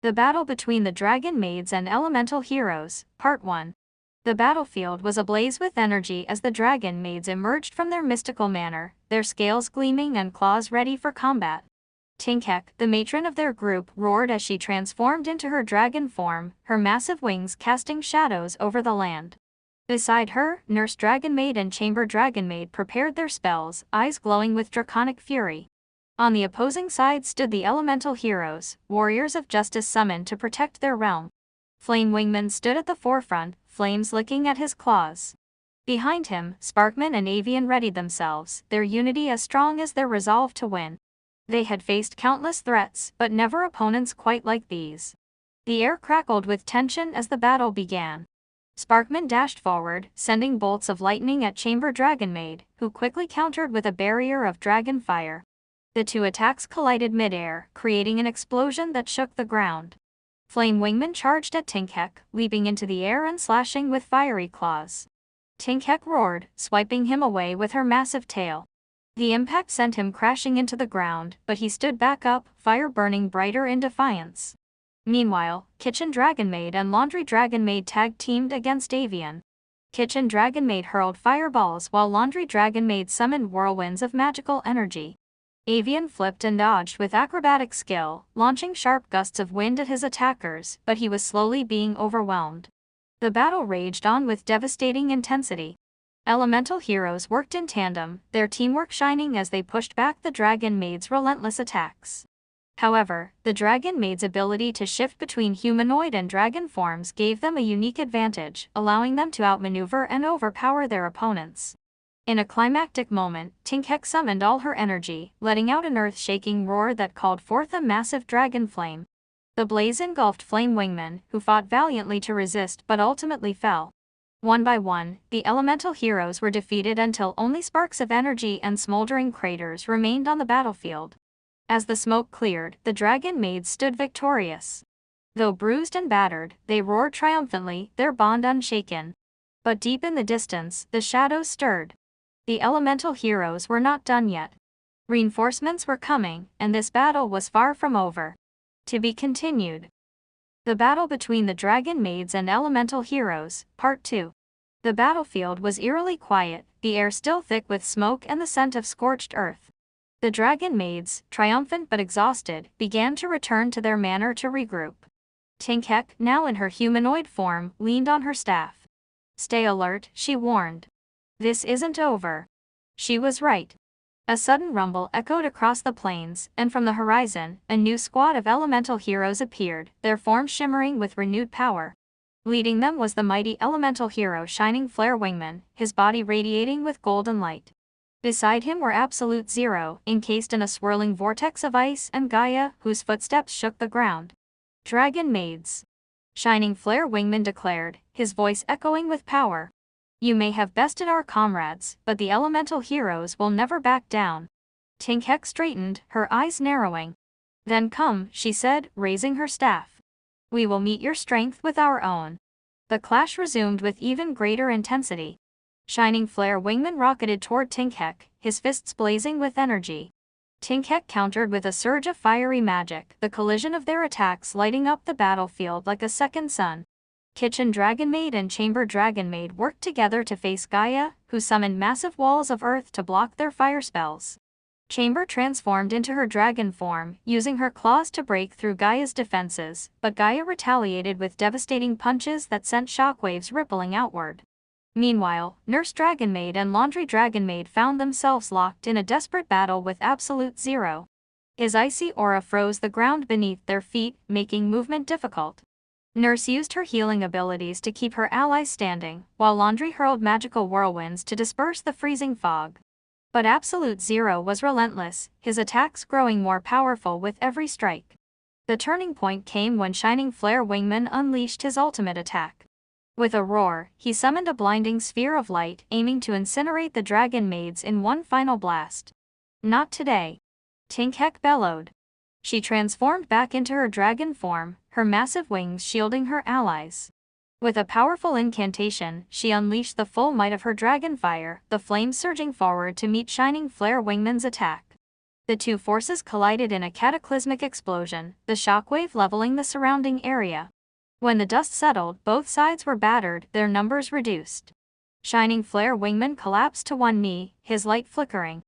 The battle between the Dragon Maids and Elemental Heroes, Part 1. The battlefield was ablaze with energy as the Dragon Maids emerged from their mystical manor, their scales gleaming and claws ready for combat. Tinkek, the matron of their group, roared as she transformed into her dragon form, her massive wings casting shadows over the land. Beside her, Nurse Dragon Maid and Chamber Dragon Maid prepared their spells, eyes glowing with draconic fury. On the opposing side stood the Elemental Heroes, warriors of justice summoned to protect their realm. Flame Wingman stood at the forefront, flames licking at his claws. Behind him, Sparkman and Avian readied themselves, their unity as strong as their resolve to win. They had faced countless threats, but never opponents quite like these. The air crackled with tension as the battle began. Sparkman dashed forward, sending bolts of lightning at Chamber Dragon Maid, who quickly countered with a barrier of dragon fire. The two attacks collided mid-air, creating an explosion that shook the ground. Flame Wingman charged at Tinkek, leaping into the air and slashing with fiery claws. Tinkek roared, swiping him away with her massive tail. The impact sent him crashing into the ground, but he stood back up, fire burning brighter in defiance. Meanwhile, Kitchen Dragon Maid and Laundry Dragon Maid tag-teamed against Avian. Kitchen Dragon Maid hurled fireballs while Laundry Dragon Maid summoned whirlwinds of magical energy. Avian flipped and dodged with acrobatic skill, launching sharp gusts of wind at his attackers, but he was slowly being overwhelmed. The battle raged on with devastating intensity. Elemental Heroes worked in tandem, their teamwork shining as they pushed back the Dragon Maid's relentless attacks. However, the Dragon Maid's ability to shift between humanoid and dragon forms gave them a unique advantage, allowing them to outmaneuver and overpower their opponents. In a climactic moment, Tinkek summoned all her energy, letting out an earth-shaking roar that called forth a massive dragon flame. The blaze engulfed Flame Wingman, who fought valiantly to resist but ultimately fell. One by one, the Elemental Heroes were defeated until only sparks of energy and smoldering craters remained on the battlefield. As the smoke cleared, the Dragon Maids stood victorious. Though bruised and battered, they roared triumphantly, their bond unshaken. But deep in the distance, the shadows stirred. The Elemental Heroes were not done yet. Reinforcements were coming, and this battle was far from over. To be continued. The battle between the Dragon Maids and Elemental Heroes, Part 2. The battlefield was eerily quiet, the air still thick with smoke and the scent of scorched earth. The Dragon Maids, triumphant but exhausted, began to return to their manor to regroup. Tinkek, now in her humanoid form, leaned on her staff. "Stay alert," she warned. "This isn't over." She was right. A sudden rumble echoed across the plains, and from the horizon, a new squad of Elemental Heroes appeared, their forms shimmering with renewed power. Leading them was the mighty Elemental Hero Shining Flare Wingman, his body radiating with golden light. Beside him were Absolute Zero, encased in a swirling vortex of ice, and Gaia, whose footsteps shook the ground. "Dragon Maids," Shining Flare Wingman declared, his voice echoing with power. "You may have bested our comrades, but the Elemental Heroes will never back down." Tinkek straightened, her eyes narrowing. "Then come," she said, raising her staff. "We will meet your strength with our own." The clash resumed with even greater intensity. Shining Flare Wingman rocketed toward Tinkek, his fists blazing with energy. Tinkek countered with a surge of fiery magic, the collision of their attacks lighting up the battlefield like a second sun. Kitchen Dragon Maid and Chamber Dragon Maid worked together to face Gaia, who summoned massive walls of earth to block their fire spells. Chamber transformed into her dragon form, using her claws to break through Gaia's defenses, but Gaia retaliated with devastating punches that sent shockwaves rippling outward. Meanwhile, Nurse Dragon Maid and Laundry Dragon Maid found themselves locked in a desperate battle with Absolute Zero. His icy aura froze the ground beneath their feet, making movement difficult. Nurse used her healing abilities to keep her allies standing, while Laundry hurled magical whirlwinds to disperse the freezing fog. But Absolute Zero was relentless, his attacks growing more powerful with every strike. The turning point came when Shining Flare Wingman unleashed his ultimate attack. With a roar, he summoned a blinding sphere of light, aiming to incinerate the Dragon Maids in one final blast. "Not today," Tinkek bellowed. She transformed back into her dragon form, her massive wings shielding her allies. With a powerful incantation, she unleashed the full might of her dragon fire, the flames surging forward to meet Shining Flare Wingman's attack. The two forces collided in a cataclysmic explosion, the shockwave leveling the surrounding area. When the dust settled, both sides were battered, their numbers reduced. Shining Flare Wingman collapsed to one knee, his light flickering.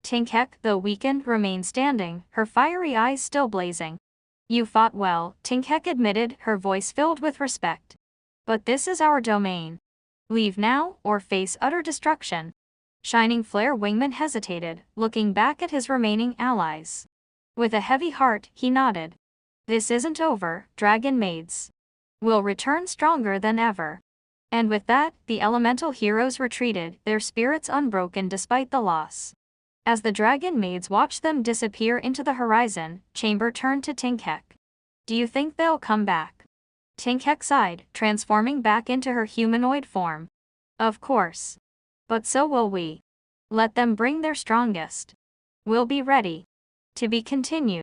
Tinkhek, though weakened, remained standing, her fiery eyes still blazing. You fought well, Tinkhek admitted, her voice filled with respect. But this is our domain. Leave now, or face utter destruction. Shining Flare Wingman hesitated, looking back at his remaining allies. With a heavy heart, he nodded. This isn't over, Dragon Maids. We'll return stronger than ever. And with that, the elemental heroes retreated, their spirits unbroken despite the loss. As the Dragon Maids watched them disappear into the horizon, Chamber turned to Tinkhek. Do you think they'll come back? Tinkhek sighed, transforming back into her humanoid form. Of course. But so will we. Let them bring their strongest. We'll be ready. To be continued.